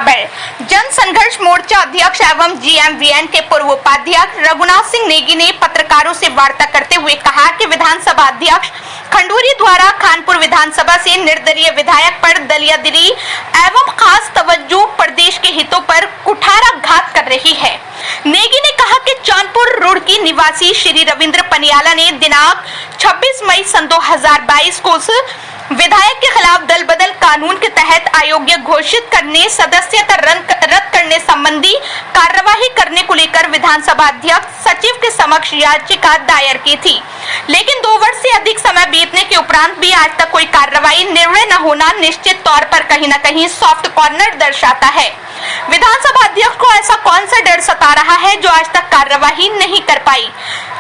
जन संघर्ष मोर्चा अध्यक्ष एवं जीएमवीएन के पूर्व उपाध्यक्ष रघुनाथ सिंह नेगी ने पत्रकारों से वार्ता करते हुए कहा कि विधानसभा अध्यक्ष खंडूरी द्वारा खानपुर विधानसभा से निर्दलीय विधायक पर दलियादिली एवं खास तवज्जो प्रदेश के हितों पर कुठाराघात कर रही है। नेगी ने कहा कि चांदपुर रुड़की निवासी श्री रविंद्र पनियाला ने दिनांक 26 मई सन 2022 को उस विधायक के खिलाफ दल बदल कानून के तहत अयोग्य घोषित करने, सदस्यता रद्द करने संबंधी कार्यवाही करने को लेकर विधानसभा अध्यक्ष सचिव के समक्ष याचिका दायर की थी, लेकिन 2 वर्ष से अधिक समय बीतने के उपरांत भी आज तक कोई कार्रवाई निर्णय न होना निश्चित तौर पर कहीं न कहीं सॉफ्ट कॉर्नर दर्शाता है। विधानसभा अध्यक्ष को ऐसा कौन सा डर सता रहा है जो आज तक कार्रवाई नहीं कर पाई।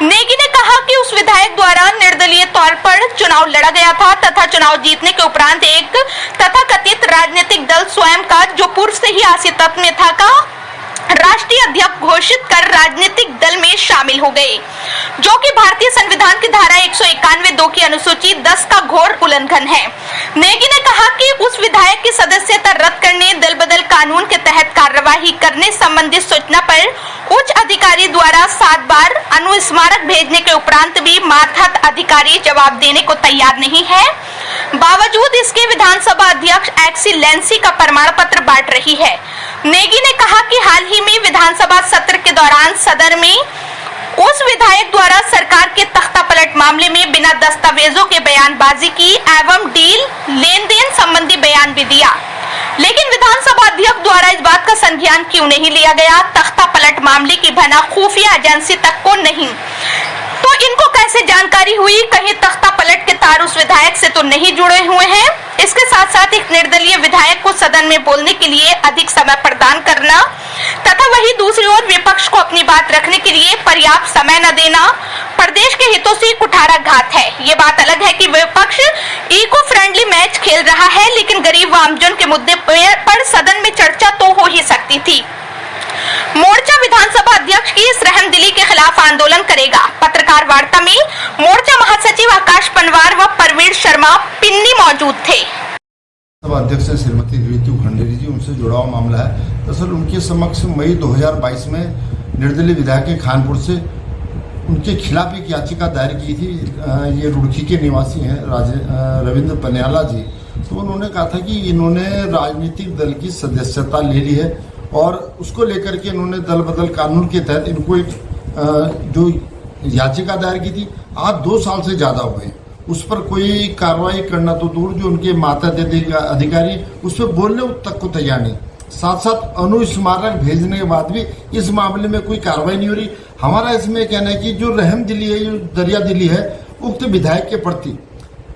नेगी ने कहा कि उस विधायक द्वारा निर्दलीय तौर पर चुनाव लड़ा गया था तथा चुनाव जीतने के उपरांत एक तथाकथित राजनीतिक दल स्वयं का जो पूर्व से ही आसितत में था का राष्ट्रीय अध्यक्ष घोषित कर राजनीतिक दल में शामिल हो गए, जो कि भारतीय संविधान की धारा 191(2) की अनुसूची 10 का घोर उल्लंघन है। नेगी ने कहा कि उस विधायक की सदस्यता रद्द करने, दल बदल कानून के तहत कार्यवाही करने संबंधी सूचना पर उच्च अधिकारी द्वारा 7 बार अनुस्मारक भेजने के उपरांत भी मातहत अधिकारी जवाब देने को तैयार नहीं है। बावजूद इसके विधानसभा अध्यक्ष एक्सीलेंसी का प्रमाण पत्र बांट रही है। नेगी ने कहा कि हाल ही में विधानसभा सत्र के दौरान सदन में उस विधायक द्वारा सरकार के तख्ता पलट मामले में बिना दस्तावेजों के बयानबाजी की एवं डील लेन देन संबंधी बयान भी दिया, लेकिन विधानसभा अध्यक्ष द्वारा इस बात का संज्ञान क्यों नहीं लिया गया। तख्ता पलट मामले की भना खुफिया एजेंसी तक को नहीं, तो इनको कैसे जानकारी हुई। कहीं तख्ता पलट के तार उस विधायक से तो नहीं जुड़े हुए हैं। इसके साथ साथ एक निर्दलीय विधायक को सदन में बोलने के लिए अधिक समय प्रदान करना तथा वही दूसरी ओर विपक्ष को अपनी बात रखने के लिए पर्याप्त समय न देना प्रदेश के हितों से कुठाराघात है। ये बात अलग है कि विपक्ष इको फ्रेंडली मैच खेल रहा है, लेकिन गरीब व आमजन के मुद्दे पर सदन में चर्चा तो हो ही सकती थी। मोर्चा विधानसभा अध्यक्ष की इस रहमदिली के खिलाफ आंदोलन करेगा। पत्रकार वार्ता में मोर्चा महासचिव आकाश पनवार व परवीर शर्मा पिन्नी मौजूद थे। अध्यक्ष श्रीमती ऋतु खंडेरी जी, उनसे जुड़ा हुआ मामला है। दरअसल उनके समक्ष मई 2022 में निर्दलीय विधायक के खानपुर से उनके खिलाफ एक याचिका दायर की थी। ये रुड़की के निवासी हैं रविंद्र पनियाला जी। तो उन्होंने कहा था कि इन्होंने राजनीतिक दल की सदस्यता ले ली है और उसको लेकर के इन्होंने दल बदल कानून के तहत इनको एक जो याचिका दायर की थी, आज 2 साल से ज्यादा हो गए। उस पर कोई कार्रवाई करना तो दूर, जो उनके मातहत अधिकारी उस पर बोलने तक को तैयार नहीं। साथ साथ अनुस्मारक भेजने के बाद भी इस मामले में कोई कार्रवाई नहीं हो रही। हमारा इसमें कहना है कि जो रहमदिली है, जो दरियादिली है उक्त विधायक के प्रति,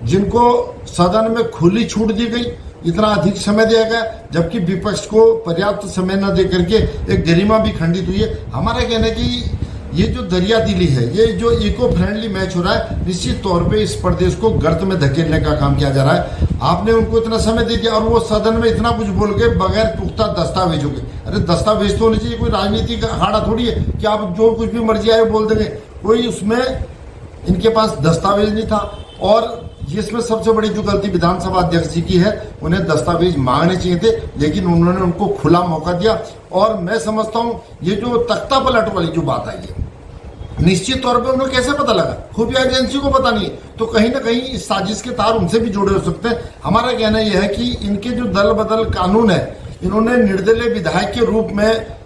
जिनको सदन में खुली छूट दी गई, इतना अधिक समय दिया गया, जबकि विपक्ष को पर्याप्त समय न दे करके एक गरिमा भी खंडित हुई है। हमारा कहना है कि ये जो दरियादिली है, ये जो इको फ्रेंडली मैच हो रहा है, निश्चित तौर पे इस प्रदेश को गर्त में धकेलने का काम किया जा रहा है। आपने उनको इतना समय दे दिया और वो सदन में इतना कुछ बोल के बगैर पुख्ता दस्तावेजों के, अरे दस्तावेज तो होने चाहिए। कोई राजनीतिक अखाड़ा थोड़ी है कि आप जो कुछ भी मर्जी आए बोल देंगे। कोई उसमें इनके पास दस्तावेज नहीं था। और इसमें सबसे बड़ी जो गलती विधानसभा अध्यक्ष जी की है, उन्हें दस्तावेज मांगने चाहिए थे, लेकिन उन्होंने उनको खुला मौका दिया। और मैं समझता हूं ये जो तख्ता पलट वाली जो बात आई है, निश्चित तौर पे उन्हें कैसे पता लगा, खुफिया एजेंसी को पता नहीं है, तो कहीं ना कहीं इस साजिश के तार उनसे भी जुड़े हो सकते हैं। हमारा कहना यह है कि इनके जो दल बदल कानून है, इन्होंने निर्दलीय विधायक के रूप में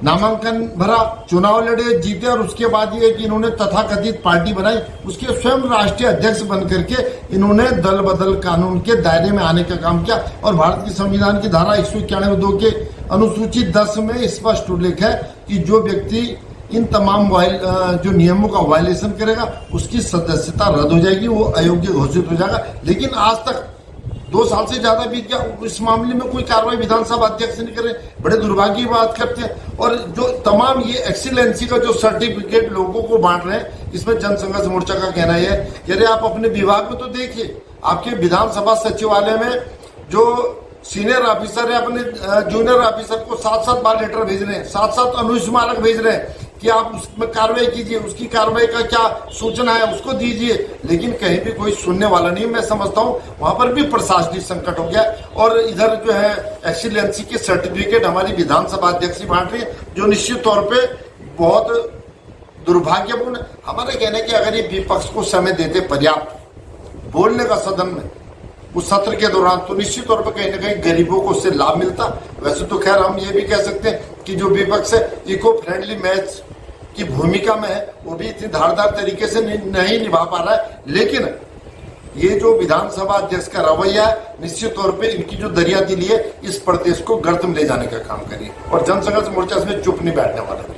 नामांकन भरा, चुनाव लड़े, जीते, और उसके बाद ये कि इन्होंने तथाकथित पार्टी बनाई, उसके स्वयं राष्ट्रीय अध्यक्ष बन करके इन्होंने दल बदल कानून के दायरे में आने का काम किया। और भारत के संविधान की धारा 191(2) के अनुसूची 10 में स्पष्ट उल्लेख है कि जो व्यक्ति इन तमाम जो नियमों का वायलेशन करेगा, उसकी सदस्यता रद्द हो जाएगी, वो अयोग्य घोषित हो जाएगा। लेकिन आज तक 2 साल से ज्यादा बीत गया, इस मामले में कोई कार्रवाई विधानसभा अध्यक्ष नहीं करे। बड़े दुर्भाग्य की बात करते हैं। और जो तमाम ये एक्सीलेंसी का जो सर्टिफिकेट लोगों को बांट रहे हैं, इसमें जन संघर्ष मोर्चा का कहना है कि अरे आप अपने विभाग में तो देखिए, आपके विधानसभा सचिवालय में जो सीनियर ऑफिसर है अपने जूनियर ऑफिसर को 7-7 बार लेटर भेज रहे हैं, 7-7 अनुस्मारक भेज रहे हैं। कि आप उसमें कार्रवाई कीजिए, उसकी कार्रवाई का क्या सूचना है उसको दीजिए, लेकिन कहीं भी कोई सुनने वाला नहीं। मैं समझता हूँ वहां पर भी प्रशासनिक संकट हो गया। और इधर जो है एक्सीलेंसी के सर्टिफिकेट हमारी विधानसभा अध्यक्ष बांट रही है, जो निश्चित तौर पे बहुत दुर्भाग्यपूर्ण। हमारे कहने के अगर ये विपक्ष को समय देते पर्याप्त बोलने का सदन में उस सत्र के दौरान, तो निश्चित तौर पर कहीं ना कहीं गरीबों को उससे लाभ मिलता। वैसे तो खैर हम ये भी कह सकते हैं कि जो विपक्ष है इको फ्रेंडली मैच की भूमिका में है, वो भी इतनी धारदार तरीके से नहीं निभा पा रहा है। लेकिन ये जो विधानसभा अध्यक्ष का रवैया है, निश्चित तौर पे इनकी जो दरिया दिली है, इस प्रदेश को गर्त में ले जाने का काम करिए। और जनसंघर्ष मोर्चा इसमें चुप नहीं बैठने वाला।